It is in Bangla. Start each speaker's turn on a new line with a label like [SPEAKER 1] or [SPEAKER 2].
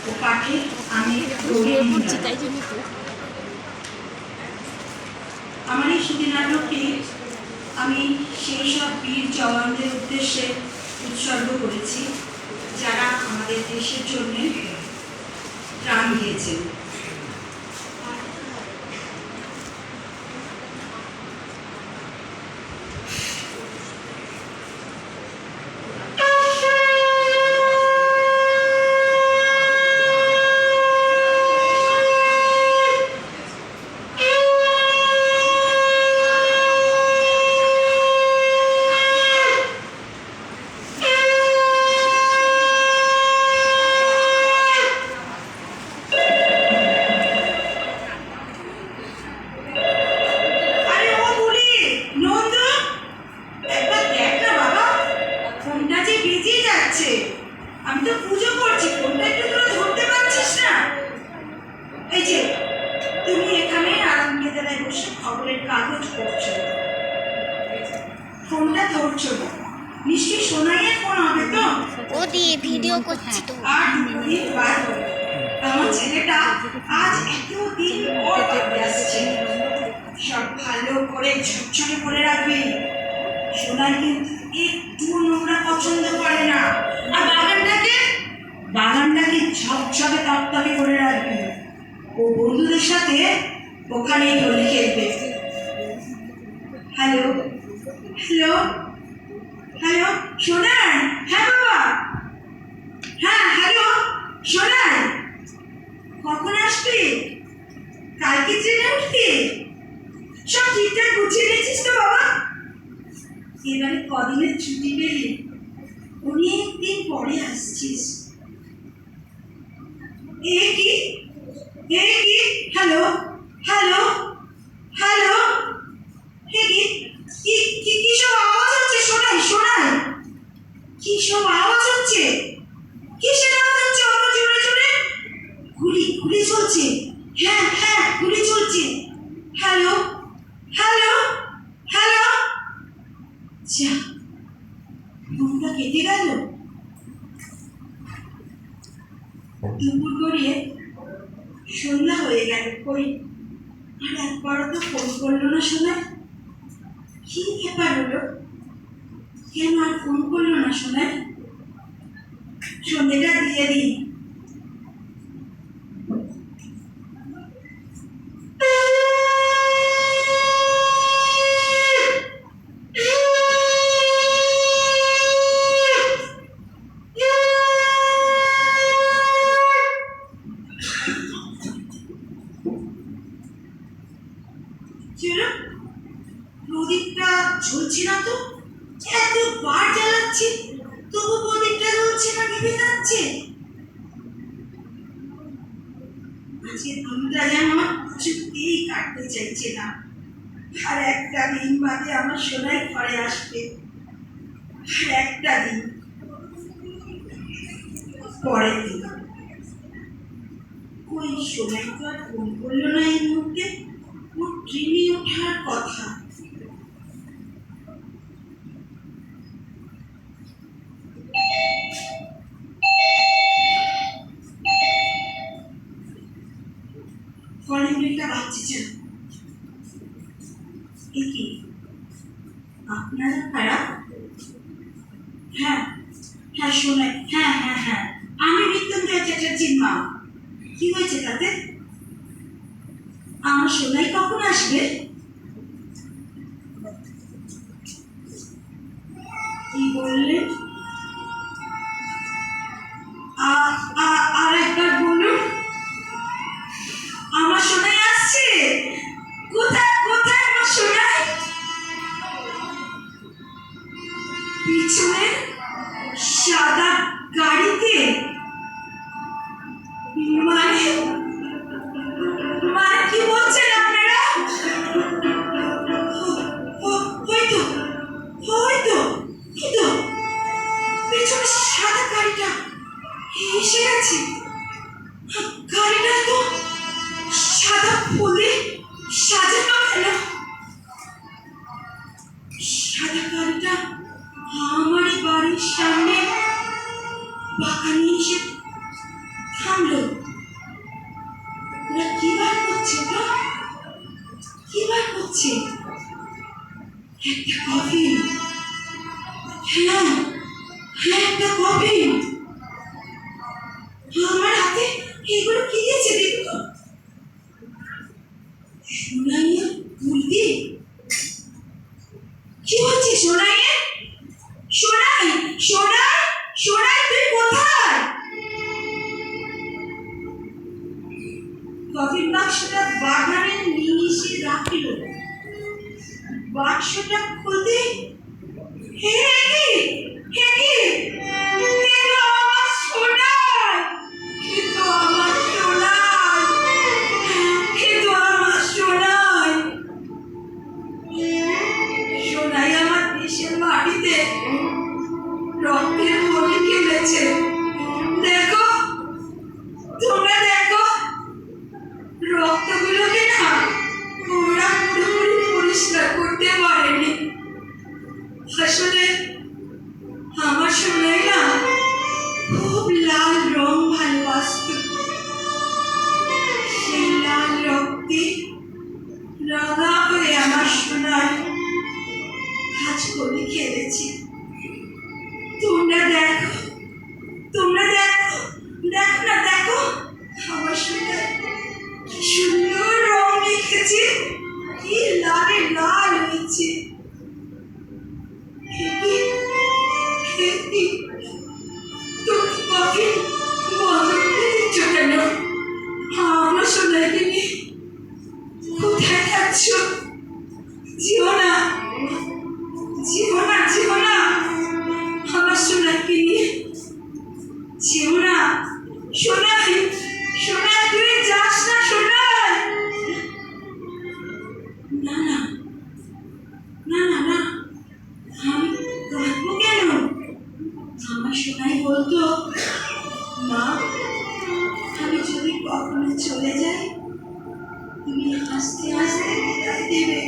[SPEAKER 1] ও পাঠে আমি আমার এই সুধী নাটকটি আমি সেই সব বীর জওয়ানদের উদ্দেশ্যে উৎসর্গ করেছি যারা আমাদের দেশের জন্য প্রাণ দিয়েছেন। আমি তো পুজো করছি, ফোনটা একটু তোরা ধরতে পারছিস না? এই যে তুমি এখানে আরাম বেদনায় বসে খবরের কাগজ পড়ছো, ফোনটা ধরছো না, নিশ্চয়ই সোনাইয়ের ফোন হবে তো?
[SPEAKER 2] ও দিয়ে ভিডিও করছি তো।
[SPEAKER 1] আর দুদিন বাদ আমার ছেলেটা আজ এতদিন পর বাড়ি আসছে। সব ভালো করে ঝকঝকে করে রাখবি। সোনাই কিন্তু একটু নোংরা পছন্দ করে না। আর বাগানটাকে ঝকঝকে তকতকে করে রাখবি। ও বন্ধুদের সাথে ওখানেই হোলি খেলবে। Hello hello hello Sonai? হ্যাঁ বাবা, হ্যাঁ হ্যালো সোনাই, কখন আসবি? কালকে ট্রেনে উঠবি? সব ঠিকঠাক গুছিয়ে নিয়েছিস তো বাবা? এবারে কদিনের ছুটি পেলি, অনেকদিন পরে আসছিস। এ কি হ্যালো হ্যালো হ্যালো, কি সব আওয়াজ হচ্ছে সোনাই? কি সব আওয়াজ হচ্ছে? কিসের আওয়াজ হচ্ছে অত জোরে জোরে? গুলি চলছে। হ্যাঁ গুলি চলছে। হ্যালো হ্যালো হ্যালো, যা ফোনটা কেটে গেল। দুপুর গড়িয়ে সন্ধ্যা হয়ে গেল, কই আর একবারও তো ফোন করলো না সোনাই। কি ব্যাপার হলো, কেন আর ফোন করলো না সোনাই? সন্ধ্যেটা দিয়ে দিই। প্রদীপটা ঝুলছে না তো, এতবার জ্বালাচ্ছি তবু প্রদীপটা জ্বলছে না, নিভে যাচ্ছে। আজকের দিনটা যেন আমার কিছুতেই কাটতে চাইছে না। আর একটা দিন বাদে আমার সোনাই ঘরে আসবে, আর একটা দিন পরের দিন। ওই সোনাই তো আর ফোন করলো না এই মুহূর্তে, ওর ট্রেনে ওঠার কথা। কলিং বেলটা বাজছে। কি আপনারা কারা? হ্যাঁ শোনাই, হ্যাঁ আমি মৃত্যুঞ্জয় চ্যাটার্জির মা। কি হয়েছে তাতে? আমার সোনাই কখন আসবে? কি বললেন? আর একবার বলুন। আমার সোনাই আসছে? কোথায় আমার সোনাই? পিছনে সাদা গাড়িতে? মানে কি বলছেন আপনারা? হয়তো পেছনে সাদা গাড়িটা এসে গেছে। গাড়িটা তো সাদা ফুলে সাজানো কেন? সাদা গাড়িটা আমার বাড়ির সামনে বাগানে এসে থামলো। হচ্ছে একটা কফি। হ্যাঁ হ্যাঁ, একটা কফি। আমার হাতে এগুলো কি দিয়েছে দেখো তো। সোনাইয়া বলবি কি হচ্ছে? সোনাইয়া, সোনাই, সোনাই, সোনাই, তুই কোথায়? কফির বাক্সটা বাগানের নিমিষে রাখিল। বাক্সটা খুলতে হে হে হে হে হে তো আমার সোনাই, হে তো আমার সোনাই, হে তো আমার সোনাই। সোনাই আমার দেশের মাটিতে রক্তের হোলি খেলেছে। দেখো, তোমরা দেখো, রক্তগুলোকে না ওরা পুরোপুরি পরিষ্কার করতে পারেনি। আসলে আমার সোনাই না খুব লাল রং ভালোবাসত। সেই লাল রক্তে রাঙা হয়ে আমার সোনাই আজ হোলি খেলেছে। তোমরা দেখো, তোমরা দেখো, দেখো না, দেখো আমার সোনাই কি সুন্দর রং মেখেছে, কি লালে লাল হয়েছে। তুমি কফি বন্ধ করে দিচ্ছ কেন? আমার সোনাইকে নিয়ে কোথায় যাচ্ছ? যেও না, যেও না, যেও না, আমার সোনাইকে নিয়ে যেও না। সোনাই, সোনাই, তুই যাস না সোনাই। না না না না না, আমি কাঁদবো কেন? আমার সোনাই বলতো, মা আমি যদি কখনো চলে যাই তুমি হাসতে হাসতে বিদায় দেবে।